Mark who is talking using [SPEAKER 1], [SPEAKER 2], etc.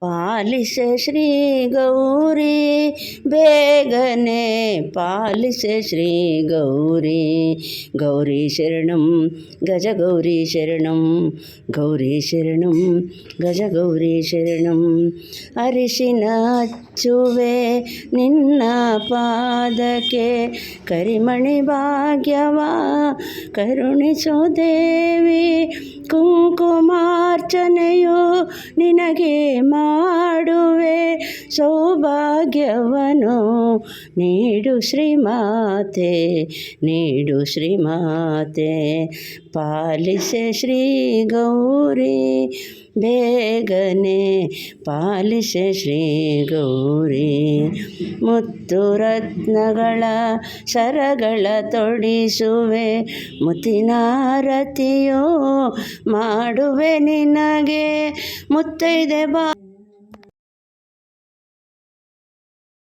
[SPEAKER 1] ಪಾಲಿಸೆ ಶ್ರೀ ಗೌರಿ ಬೇಗನೆ ಪಾಲಿಸೆ ಶ್ರೀ ಗೌರಿ ಗೌರಿ ಶರಣಂ ಗಜ ಗೌರಿ ಶರಣಂ ಗೌರಿ ಶರಣಂ ಗಜ ಗೌರಿ ಶರಣಂ ಅರಿಶಿನ ಹಚ್ಚುವೆ ನಿನ್ನ ಪಾದಕ್ಕೆ ಕರಿಮಣಿ ಭಾಗ್ಯವ ಕರುಣಿಸೋ ದೇವಿ ಕುಂಕುಮಾರ್ಚನೆಯು ನಿನಗೆ ಮಾಡುವೆ ಸೌಭಾಗ್ಯವನ್ನು ನೀಡು ಶ್ರೀಮಾತೆ ನೀಡು ಶ್ರೀಮಾತೆ ಪಾಲಿಸೆ ಶ್ರೀ ಗೌರಿ ಬೇಗನೆ ಪಾಲಿಸೆ ಶ್ರೀ ಗೌರಿ ಮುತ್ತು ರತ್ನಗಳ ಸರಗಳ ತೊಡಿಸುವೆ ಮುತ್ತಿನಾರತಿಯೋ ಮಾಡುವೆ ನಿನಗೆ ಮುತ್ತೈದೆ ಬಾ